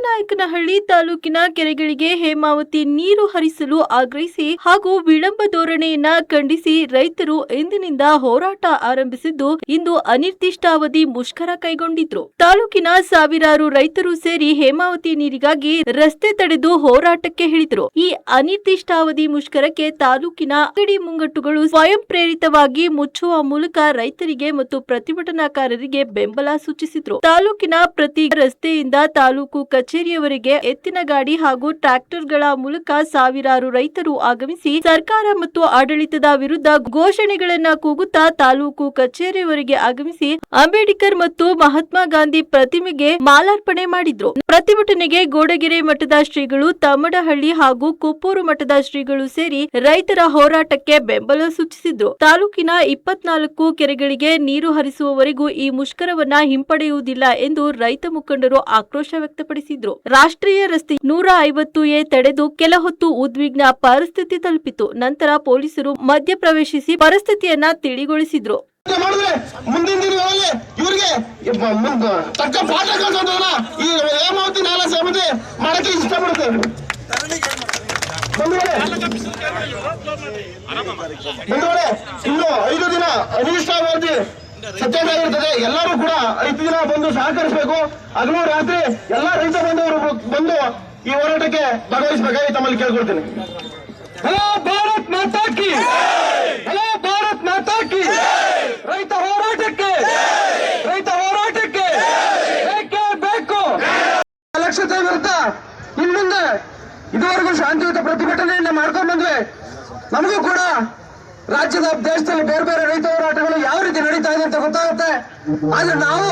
ಚಿಕ್ಕನಾಯಕನಹಳ್ಳಿ ತಾಲೂಕಿನ ಕೆರೆಗಳಿಗೆ ಹೇಮಾವತಿ ನೀರು ಹರಿಸಲು ಆಗ್ರಹಿಸಿ ಹಾಗೂ ವಿಳಂಬ ಧೋರಣೆಯನ್ನ ಖಂಡಿಸಿ ರೈತರು ಇಂದಿನಿಂದ ಹೋರಾಟ ಆರಂಭಿಸಿದ್ದು ಇಂದು ಅನಿರ್ದಿಷ್ಟಾವಧಿ ಮುಷ್ಕರ ಕೈಗೊಂಡಿದ್ರು. ತಾಲೂಕಿನ ಸಾವಿರಾರು ರೈತರು ಸೇರಿ ಹೇಮಾವತಿ ನೀರಿಗಾಗಿ ರಸ್ತೆ ತಡೆದು ಹೋರಾಟಕ್ಕೆ ಇಳಿದ್ರು. ಈ ಅನಿರ್ದಿಷ್ಟಾವಧಿ ಮುಷ್ಕರಕ್ಕೆ ತಾಲೂಕಿನ ಅಂಗಡಿ ಮುಂಗಟ್ಟುಗಳು ಸ್ವಯಂ ಪ್ರೇರಿತವಾಗಿ ಮುಚ್ಚುವ ಮೂಲಕ ರೈತರಿಗೆ ಮತ್ತು ಪ್ರತಿಭಟನಾಕಾರರಿಗೆ ಬೆಂಬಲ ಸೂಚಿಸಿದ್ರು. ತಾಲೂಕಿನ ಪ್ರತಿ ರಸ್ತೆಯಿಂದ ತಾಲೂಕು ಕಚೇರಿಯವರೆಗೆ ಎತ್ತಿನ ಗಾಡಿ ಹಾಗೂ ಟ್ರ್ಯಾಕ್ಟರ್ಗಳ ಮೂಲಕ ಸಾವಿರಾರು ರೈತರು ಆಗಮಿಸಿ ಸರ್ಕಾರ ಮತ್ತು ಆಡಳಿತದ ವಿರುದ್ಧ ಘೋಷಣೆಗಳನ್ನ ಕೂಗುತ್ತಾ ತಾಲೂಕು ಕಚೇರಿಯವರೆಗೆ ಆಗಮಿಸಿ ಅಂಬೇಡ್ಕರ್ ಮತ್ತು ಮಹಾತ್ಮ ಗಾಂಧಿ ಪ್ರತಿಮೆಗೆ ಮಾಲಾರ್ಪಣೆ ಮಾಡಿದ್ರು. ಪ್ರತಿಭಟನೆಗೆ ಗೋಡಗೆರೆ ಮಠದ ಶ್ರೀಗಳು, ತಮ್ಮಡಹಳ್ಳಿ ಹಾಗೂ ಕುಪ್ಪೂರು ಮಠದ ಶ್ರೀಗಳು ಸೇರಿ ರೈತರ ಹೋರಾಟಕ್ಕೆ ಬೆಂಬಲ ಸೂಚಿಸಿದ್ರು. ತಾಲೂಕಿನ 24 ಕೆರೆಗಳಿಗೆ ನೀರು ಹರಿಸುವವರೆಗೂ ಈ ಮುಷ್ಕರವನ್ನ ಹಿಂಪಡೆಯುವುದಿಲ್ಲ ಎಂದು ರೈತ ಮುಖಂಡರು ಆಕ್ರೋಶ ವ್ಯಕ್ತಪಡಿಸಿದ್ರು. ರಾಷ್ಟ್ರೀಯ ರಸ್ತೆ 150A ತಡೆದು ಕೆಲ ಹೊತ್ತು ಉದ್ವಿಗ್ನ ಪರಿಸ್ಥಿತಿ ತಲುಪಿತು. ನಂತರ ಪೊಲೀಸರು ಮಧ್ಯಪ್ರವೇಶಿಸಿ ಪರಿಸ್ಥಿತಿಯನ್ನ ತಿಳಿಗೊಳಿಸಿದ್ರು. ಮುಂದಿನ ದಿನಗಳಲ್ಲಿ ಇವರಿಗೆ ತಕ್ಕ ಪಾಠ ಕಲಿಸೋದನ್ನ ಈ ಹೇಮಾವತಿ ನಾಲಾ ಸಮಿತಿ ಮಾಡಕ್ಕೆ ಇಷ್ಟಪಡ್ತೇವೆ. ಇನ್ನು 5 ದಿನ ಅನಿರ್ದಿಷ್ಟಾವಧಿ ಸತ್ಯಾಗಿರ್ತದೆ. ಎಲ್ಲರೂ ಕೂಡ 5 ದಿನ ಬಂದು ಸಹಕರಿಸಬೇಕು. ಹಗಲು ರಾತ್ರಿ ಎಲ್ಲ ರೈತ ಬಂದವರು ಬಂದು ಈ ಹೋರಾಟಕ್ಕೆ ಭಾಗವಹಿಸಬೇಕಾಗಿ ತಮ್ಮಲ್ಲಿ ಕೇಳ್ಕೊಳ್ತೇನೆ. ಹಲೋ ಭಾರತ್ ಮಾತಾ ಕಿ, ಹಲೋ ಭಾರತ್ ಮಾತಾ ಕಿ. ರೈತ ಹೋರಾಟಕ್ಕೆ ಬೇಕೇ ಬೇಕು. ಅಲಕ್ಷ್ಯತೆ ವಿರುದ್ಧ ಇನ್ಮುಂದೆ ಇದುವರೆಗೂ ಶಾಂತಿಯುತ ಪ್ರತಿಭಟನೆಯನ್ನ ಮಾಡ್ಕೊಂಡು ಬಂದ್ವಿ. ನಮಗೂ ಕೂಡ ರಾಜ್ಯದ ದೇಶದಲ್ಲಿ ಬೇರೆ ಬೇರೆ ರೈತ ಹೋರಾಟಗಳು ಯಾವ ರೀತಿ ನಡೀತಾ ಇದೆ ಅಂತ ಗೊತ್ತಾಗುತ್ತೆ. ಆದ್ರೆ ನಾವು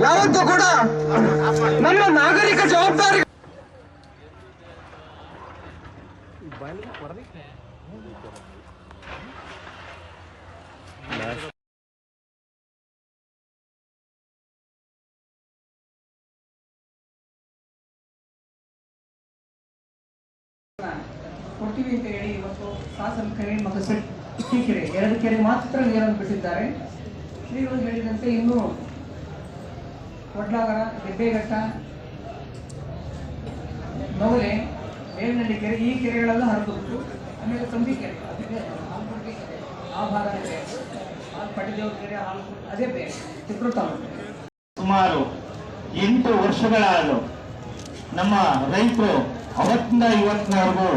ಯಾವತ್ತೂ ಕೂಡ ನಮ್ಮ ನಾಗರಿಕ ಜವಾಬ್ದಾರಿ ಕೊಡ್ತೀವಿ ಅಂತ ಹೇಳಿ ಇವತ್ತು ಸಾಸನ ಕೆರೆ ಮತ್ತು ಕೆರೆ 2 ಕೆರೆ ಮಾತ್ರ ನೀರನ್ನು ಬಿಟ್ಟಿದ್ದಾರೆ. ಶ್ರೀಗಳು ಹೇಳಿದಂತೆ ಇನ್ನು ಕೊಡ್ಲಾಗರ, ಹೆಬ್ಬೆಘಟ್ಟ, ನವಲೆ, ಬೇವಿನಹಳ್ಳಿ ಕೆರೆ ಈ ಕೆರೆಗಳೆಲ್ಲ ಹರಿದುಬಿಟ್ಟು ಆಮೇಲೆ ತಂಬಿ ಕೆರೆ, ಆ ಭಾಗ ಕೆರೆ, ಪಟ್ಟಿದೇವ್ರ ಕೆರೆ, ಅದೇ ಬೇರೆ ಚಿತ್ರ ತಾಲೂಕು. ಸುಮಾರು 8 ವರ್ಷಗಳಾದವು. ನಮ್ಮ ರೈತರು ಅವತ್ತಿಂದ ಇವತ್ತಿನವರೆಗೂ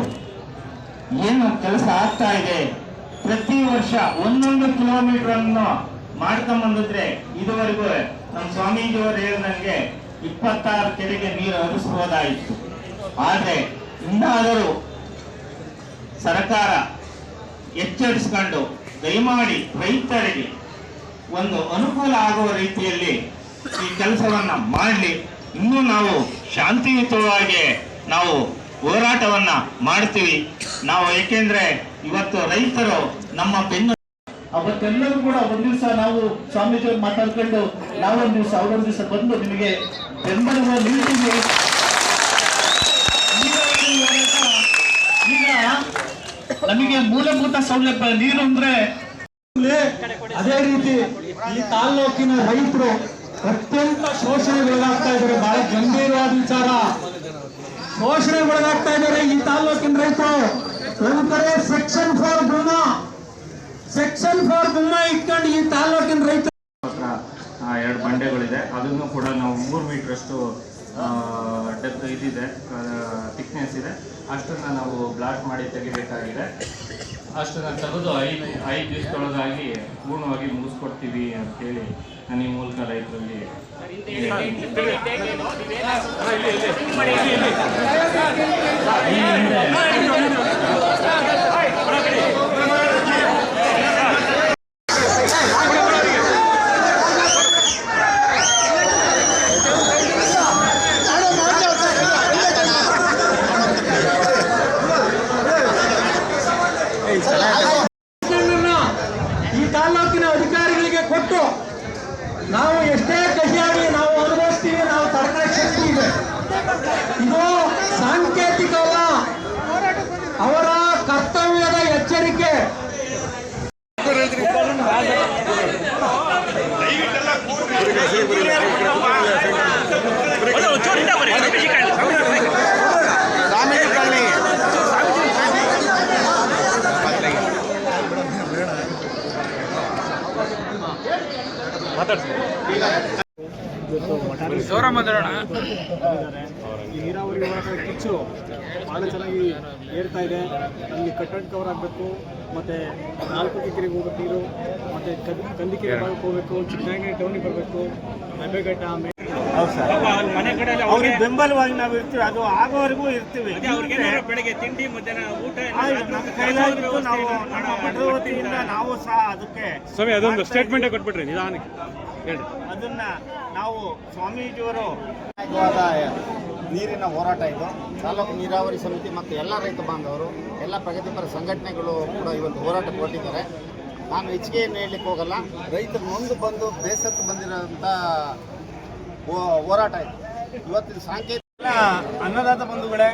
ಏನು ಕೆಲಸ ಆಗ್ತಾ ಇದೆ, ಪ್ರತಿ ವರ್ಷ 1 ಕಿಲೋಮೀಟರ್ ಅನ್ನು ಮಾಡ್ಕೊಂಡ್ಬಂದಿದ್ರೆ ಇದುವರೆಗೂ ನಮ್ಮ ಸ್ವಾಮೀಜಿಯವರು ಹೇಳಿದಂಗೆ 26 ಕೆರೆಗೆ ನೀರು ಹರಿಸಬಹುದಾಯಿತು. ಆದರೆ ಇನ್ನಾದರೂ ಸರ್ಕಾರ ಎಚ್ಚರಿಸಿಕೊಂಡು ದಯಮಾಡಿ ರೈತರಿಗೆ ಒಂದು ಅನುಕೂಲ ಆಗುವ ರೀತಿಯಲ್ಲಿ ಈ ಕೆಲಸವನ್ನ ಮಾಡಲಿ. ಇನ್ನೂ ನಾವು ಶಾಂತಿಯುತವಾಗಿ ನಾವು ಹೋರಾಟವನ್ನ ಮಾಡ್ತೀವಿ. ನಾವು ಏಕೆಂದ್ರೆ ಇವತ್ತು ರೈತರು ನಮ್ಮ ಬೆನ್ನು. ಅವತ್ತೆಲ್ಲರೂ ಕೂಡ ಒಂದ್ ದಿವಸ ನಾವು ಸ್ವಾಮೀಜಿಯವ್ರು ಮಾತಾಡ್ಕೊಂಡು ನಾವೊಂದ್ ದಿವಸ ಅವರೊಂದ್ ದಿವಸ ಬಂದು ನಿಮಗೆ ಬೆಂಬಲ ನೀಡ್ತೀವಿ. ಈಗ ನಮಗೆ ಮೂಲಭೂತ ಸೌಲಭ್ಯ ನೀರು ಅಂದ್ರೆ ಅದೇ ರೀತಿ ಈ ತಾಲ್ಲೂಕಿನ ರೈತರು ಅತ್ಯಂತ ಶೋಷಣೆಗೊಳಗಾಗ್ತಾ ಇದ್ದಾರೆ. ಬಹಳ ಗಂಭೀರವಾದ ವಿಚಾರ. ಶೋಷಣೆಗೊಳಗಾಗ್ತಾ ಇದ್ದಾರೆ ಈ ತಾಲ್ಲೂಕಿನ ರೈತರು. ಒಂದು ಕಡೆ ಸೆಕ್ಷನ್ 4 ಭೂಮಾ ಇಟ್ಕೊಂಡು ಈ ತಾಲ್ಲೂಕಿನ ರೈತರು 2 ಬಂಡೆಗಳಿದೆ. ಅದನ್ನು ಕೂಡ ನಾವು 3 ಮೀಟರ್ ಅಷ್ಟು ಡೆಪ್ತ್ ಇದಿದೆ, ಥಿಕ್ನೆಸ್ ಇದೆ. ಅಷ್ಟನ್ನ ನಾವು ಬ್ಲಾಸ್ಟ್ ಮಾಡಿ ತೆಗಿಬೇಕಾಗಿದೆ. ಅಷ್ಟನ್ನ ತೆಗೆದು 5 ದಿವಸದೊಳಗಾಗಿ ಪೂರ್ಣವಾಗಿ ಮುಗಿಸ್ಕೊಡ್ತೀವಿ ಅಂತೇಳಿ ನಾನು ಈ ಮೂಲಕ ರೈತರಲ್ಲಿ ಈ ತಾಲ್ಲೂಕಿನ ಅಧಿಕಾರಿಗಳಿಗೆ ಕೊಟ್ಟು ನಾವು ಎಷ್ಟೇ ಕಹಿಯಾಗಿ ನಾವು ಅನುಭವಿಸ್ತೀವಿ, ನಾವು ತಡೆದ ಶಕ್ತಿ ಇದೆ. ಇದು ಸಾಂಕೇತಿಕವಲ್ಲ, ಅವರ ಕರ್ತವ್ಯದ ಎಚ್ಚರಿಕೆ. Bueno, ಈ ನೀರಾವರಿ ಹೋರಾಟ ಕಿಚ್ಚು ಭಾಳ ಚೆನ್ನಾಗಿ ಏರ್ತಾ ಇದೆ. ನಮಗೆ ಕಟ್ಟಡ ಕವರ್ ಆಗಬೇಕು, ಮತ್ತು 4 ಎಕರೆಗೆ ಹೋಗಬೇಕು ನೀರು, ಮತ್ತು ಕಂದಿಕೆರೆ ಭಾಗಕ್ಕೆ ಹೋಗಬೇಕು, ಚಿಕ್ಕನಾಗಿ ಟೌನಿಗೆ ಬರಬೇಕು, ಹೆಬ್ಬೆಘಟ್ಟ ಹೌದು ಸರ್, ಅವ್ರಿಗೆ ಬೆಂಬಲವಾಗಿ ನಾವು ಇರ್ತೀವಿ, ಅದು ಆಗೋವರೆಗೂ ಇರ್ತೀವಿ. ಬೆಳಗ್ಗೆ ತಿಂಡಿ ಮಧ್ಯಾಹ್ನ ಊಟ ನಮ್ಮ ಕೈಲಾಗಿತ್ತು, ನಾವು ನಮ್ಮ ಭದ್ರವತಿಯಿಂದ ನಾವು ಸಹ ಅದಕ್ಕೆ ಸ್ವಾಮಿ ಅದೊಂದು ಸ್ಟೇಟ್ಮೆಂಟೇ ಕೊಟ್ಬಿಟ್ರಿ ನಿಧಾನಕ್ಕೆ ಹೇಳಿ. ಅದನ್ನ ನಾವು ಸ್ವಾಮೀಜಿಯವರು ನೀರಿನ ಹೋರಾಟ ಇದು. ತಾಲೂಕು ನೀರಾವರಿ ಸಮಿತಿ ಮತ್ತು ಎಲ್ಲ ರೈತ ಬಾಂಧವರು, ಎಲ್ಲ ಪ್ರಗತಿಪರ ಸಂಘಟನೆಗಳು ಕೂಡ ಇವತ್ತು ಹೋರಾಟ ಕೊಟ್ಟಿದ್ದಾರೆ. ನಾನು ಹೆಚ್ಚಿಗೆ ಏನು ಹೇಳಲಿಕ್ಕೆ ಹೋಗಲ್ಲ. ರೈತರು ನೊಂದು ಬಂದು ಬೇಸತ್ತು ಬಂದಿರೋಂಥ ಹೋರಾಟ ಇದು. ಇವತ್ತಿನ ಸಾಂಕೇತಿಕ ಅನ್ನದಾತ ಬಂಧುಗಳೇ,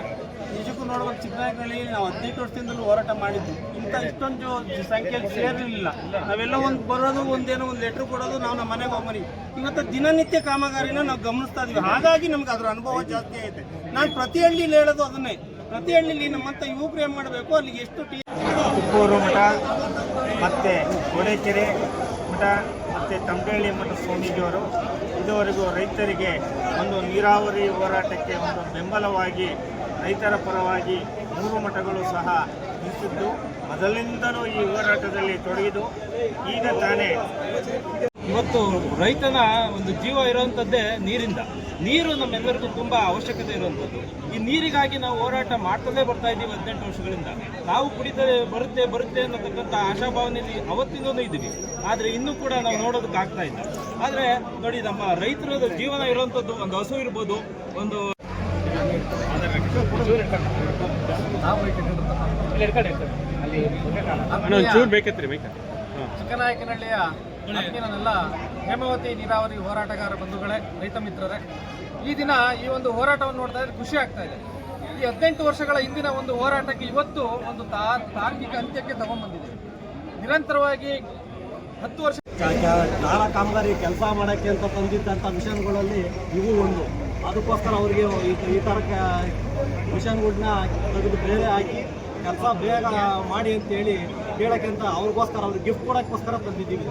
ನಿಜಕ್ಕೂ ನೋಡ್ಬೇಕು, ಚಿಕ್ಕನಾಗಿನಲ್ಲಿ ನಾವು 18 ವರ್ಷದಿಂದಲೂ ಹೋರಾಟ ಮಾಡಿದ್ವಿ. ಇಂಥ ಇಷ್ಟೊಂದು ಸಂಖ್ಯೆಯಲ್ಲಿ ಸೇರಿರಲಿಲ್ಲ. ನಾವೆಲ್ಲ ಒಂದು ಬರೋದು, ಒಂದು ಲೆಟ್ರ್ ಕೊಡೋದು, ನಾವು ನಮ್ಮ ಮನೆಗೆ ಹೋಗ್ಬರಿ. ಇವತ್ತು ದಿನನಿತ್ಯ ಕಾಮಗಾರಿನ ನಾವು ಗಮನಿಸ್ತಾ ಇದ್ವಿ. ಹಾಗಾಗಿ ನಮ್ಗೆ ಅದ್ರ ಅನುಭವ ಜಾಸ್ತಿ ಐತೆ. ನಾನು ಪ್ರತಿ ಹಳ್ಳಿಲಿ ಹೇಳೋದು ಅದನ್ನೇ, ಪ್ರತಿ ಹಳ್ಳಿಲಿ ನಮ್ಮಂಥ ಯುವಕರು ಏನು ಮಾಡಬೇಕು, ಅಲ್ಲಿಗೆ ಎಷ್ಟು ತುಪ್ಪೂರು ಮಠ ಮತ್ತು ಕೋಡೇಕೆರೆ ಮಠ ಮತ್ತು ತಂಬೇಳಿ ಮಠ ಸ್ವಾಮೀಜಿಯವರು ಇದುವರೆಗೂ ರೈತರಿಗೆ ಒಂದು ನೀರಾವರಿ ಹೋರಾಟಕ್ಕೆ ಒಂದು ಬೆಂಬಲವಾಗಿ ರೈತರ ಪರವಾಗಿ 3 ಮಠಗಳು ಸಹ ನಿಂತಿದ್ದು, ಮೊದಲಿನಿಂದಲೂ ಈ ಹೋರಾಟದಲ್ಲಿ ತೊಡಗಿದು ಈಗ ತಾನೇ ಇವತ್ತು ರೈತನ ಒಂದು ಜೀವ ಇರುವಂಥದ್ದೇ ನೀರಿಂದ. ನೀರು ನಮ್ಮೆಲ್ಲರಿಗೂ ತುಂಬ ಅವಶ್ಯಕತೆ ಇರುವಂಥದ್ದು. ಈ ನೀರಿಗಾಗಿ ನಾವು ಹೋರಾಟ ಮಾಡ್ತಲೇ ಬರ್ತಾ ಇದ್ದೀವಿ 18 ವರ್ಷಗಳಿಂದ. ನಾವು ಕುಡಿತದೆ ಬರುತ್ತೆ ಅನ್ನತಕ್ಕಂಥ ಆಶಾಭಾವನೆಯಲ್ಲಿ ಅವತ್ತಿಂದನೂ ಇದ್ದೀವಿ. ಆದರೆ ಇನ್ನೂ ಕೂಡ ನಾವು ನೋಡೋದಕ್ಕಾಗ್ತಾ ಇಲ್ಲ. ಆದರೆ ನೋಡಿ, ನಮ್ಮ ರೈತರ ಜೀವನ ಇರುವಂಥದ್ದು, ಒಂದು ಹಸು ಇರ್ಬೋದು, ಒಂದು ಚಿಕ್ಕನಾಯಕನಹಳ್ಳಿಯ ಆತ್ಮೀಯರನ್ನೆಲ್ಲ ಹೇಮಾವತಿ ನೀರಾವರಿ ಹೋರಾಟಗಾರ ಬಂಧುಗಳೇ, ರೈತ ಮಿತ್ರರೇ, ಈ ದಿನ ಈ ಒಂದು ಹೋರಾಟವನ್ನು ನೋಡ್ತಾ ಇದ್ರೆ ಖುಷಿ ಆಗ್ತಾ ಇದೆ. ಈ 18 ವರ್ಷಗಳ ಹಿಂದಿನ ಒಂದು ಹೋರಾಟಕ್ಕೆ ಇವತ್ತು ಒಂದು ತಾರ್ಕಿಕ ಅಂತ್ಯಕ್ಕೆ ತಗೊಂಡ್ಬಂದಿದೆ. ನಿರಂತರವಾಗಿ 10 ವರ್ಷ ನಾಲಾ ಕಾಮಗಾರಿ ಕೆಲಸ ಮಾಡೋಕ್ಕೆ ಅಂತ ತಂದಿದ್ದಂಥ ಮಿಷನ್ಗಳಲ್ಲಿ ಇವು ಒಂದು. ಅದಕ್ಕೋಸ್ಕರ ಅವರಿಗೆ ಈ ಥರ ಮಿಷನ್ಗಳನ್ನ ತೆಗೆದು ಬೇರೆ ಹಾಕಿ ಕೆಲಸ ಬೇಗ ಮಾಡಿ ಅಂತೇಳಿ ಹೇಳೋಕ್ಕಿಂತ ಅವ್ರಿಗೋಸ್ಕರ ಅವ್ರಿಗೆ ಗಿಫ್ಟ್ ಕೊಡೋಕ್ಕೋಸ್ಕರ ತಂದಿದ್ದೀವಿ.